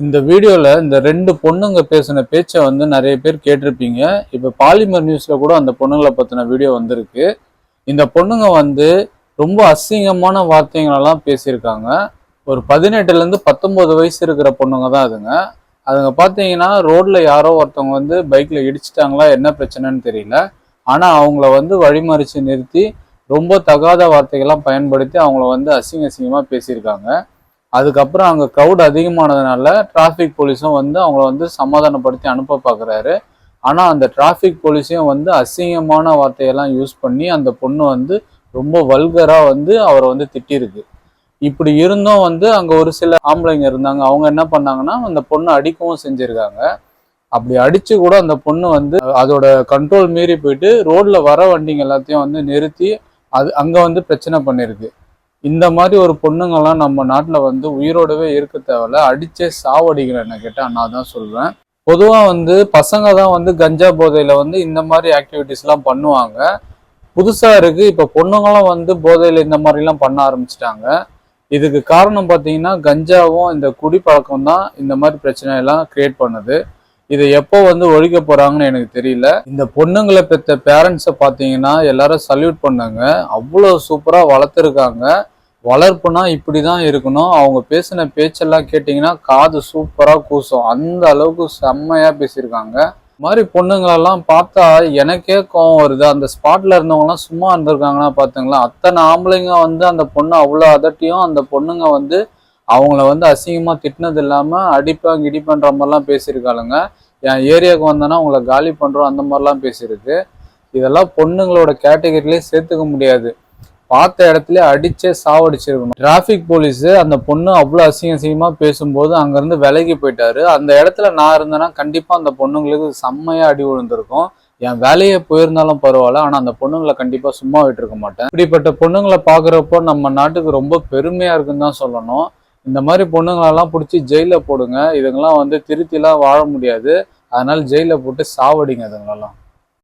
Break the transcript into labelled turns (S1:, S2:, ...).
S1: இந்த வீடியோல இந்த ரெண்டு பொண்ணுங்க பேசின பேச்சை வந்து நிறைய பேர் கேட்டிருப்பீங்க. இப்ப பாலிமர் நியூஸ்ல கூட அந்த பொண்ணுங்களை பத்தின வீடியோ வந்திருக்கு. இந்த பொண்ணுங்க வந்து ரொம்ப அசிங்கமான வார்த்தைகளெல்லாம் பேசியிருக்காங்க. ஒரு 18ல இருந்து 19 வயசு இருக்கிற பொண்ணுங்க தான் அதுங்க பார்த்தீங்கன்னா ரோட்ல யாரோ ஒருத்தவங்க வந்து பைக்ல இடிச்சிட்டாங்களா, என்ன பிரச்சனைன்னு தெரியல. ஆனா அவங்கள வந்து வழிமறிச்சு நிறுத்தி ரொம்ப தகாத வார்த்தைகள்லாம் பயன்படுத்தி அவங்கள வந்து அசிங்கமா பேசியிருக்காங்க. அதுக்கப்புறம் அங்கே க்ரௌட் அதிகமானதுனால டிராஃபிக் போலீஸும் வந்து அவங்கள வந்து சமாதானப்படுத்தி அனுப்ப பார்க்குறாரு. ஆனால் அந்த டிராஃபிக் போலீஸையும் வந்து அசிங்கமான வார்த்தையெல்லாம் யூஸ் பண்ணி அந்த பொண்ணு வந்து ரொம்ப வல்கராக வந்து அவரை வந்து திட்டிருக்கு. இப்படி இருந்தும் வந்து அங்கே ஒரு சில ஆம்பளைங்க இருந்தாங்க. அவங்க என்ன பண்ணாங்கன்னா அந்த பொண்ணை அடிக்கவும் செஞ்சுருக்காங்க. அப்படி அடிச்சு கூட அந்த பொண்ணு வந்து அதோட கண்ட்ரோல் மீறி போயிட்டு ரோட்ல வர வண்டிங்க எல்லாத்தையும் வந்து நிறுத்தி அங்கே வந்து பிரச்சனை பண்ணிருக்கு. இந்த மாதிரி ஒரு பொண்ணுங்கள்லாம் நம்ம நாட்டில் வந்து உயிரோடவே இருக்க தேவையில்ல, அடிச்சே சாவடிக்கிறேன்னு கேட்டால் நான் தான் சொல்வேன். பொதுவாக வந்து பசங்க தான் வந்து கஞ்சா போதையில் வந்து இந்த மாதிரி ஆக்டிவிட்டிஸ்லாம் பண்ணுவாங்க. புதுசாக இருக்குது, இப்போ பொண்ணுங்களும் வந்து போதையில் இந்த மாதிரிலாம் பண்ண ஆரம்பிச்சிட்டாங்க. இதுக்கு காரணம் பார்த்தீங்கன்னா கஞ்சாவும் இந்த குடிப்பழக்கம் தான் இந்த மாதிரி பிரச்சனையெல்லாம் கிரியேட் பண்ணுது. இதை எப்போ வந்து ஒழிக்க போறாங்கன்னு எனக்கு தெரியல. இந்த பொண்ணுங்களை பெற்ற பேரண்ட்ஸை பார்த்தீங்கன்னா எல்லாரும் சல்யூட் பண்ணாங்க. அவ்வளோ சூப்பராக வளர்த்துருக்காங்க. வளர்ப்புனா இப்படிதான் இருக்கணும். அவங்க பேசின பேச்செல்லாம் கேட்டிங்கன்னா காது சூப்பராக கூசும். அந்த அளவுக்கு செம்மையா பேசியிருக்காங்க. இந்த மாதிரி பொண்ணுங்களெல்லாம் பார்த்தா எனக்கே கோவம் வருது. அந்த ஸ்பாட்ல இருந்தவங்கலாம் சும்மா இருந்திருக்காங்கன்னா பார்த்துங்களா, அத்தனை ஆம்பளைங்க வந்து அந்த பொண்ணு அவ்வளோ அதட்டியும் அந்த பொண்ணுங்க வந்து அவங்கள வந்து அசிங்கமா திட்டினது இல்லாம அடிப்பாங்க இடிப்பன்ற மாதிரிலாம் பேசியிருக்காளுங்க. என் ஏரியாவுக்கு வந்தோன்னா உங்களை காலி பண்றோம் அந்த மாதிரிலாம் பேசியிருக்கு. இதெல்லாம் பொண்ணுங்களோட கேட்டகரியிலே சேர்த்துக்க முடியாது. பார்த்த இடத்துல அடிச்சே சாவடிச்சிருக்கணும். டிராஃபிக் போலீஸ் அந்த பொண்ணு அவ்வளோ அசிங்கமா பேசும்போது அங்கேருந்து விலகி போயிட்டாரு. அந்த இடத்துல நான் இருந்தேன்னா கண்டிப்பாக அந்த பொண்ணுங்களுக்கு செம்மையா அடி விழுந்திருக்கும். என் வேலையே போயிருந்தாலும் பரவாயில்ல, ஆனால் அந்த பொண்ணுங்களை கண்டிப்பாக சும்மா விட்டுருக்க மாட்டேன். இப்படிப்பட்ட பொண்ணுங்களை பார்க்குறப்போ நம்ம நாட்டுக்கு ரொம்ப பெருமையாக இருக்குன்னு தான் சொல்லணும். இந்த மாதிரி பொண்ணுங்களெல்லாம் பிடிச்சி ஜெயிலில் போடுங்க. இதுங்கெல்லாம் வந்து திருத்திலாம் வாழ முடியாது. அதனால ஜெயிலில் போட்டு சாவடிங்க இதுங்களெல்லாம்.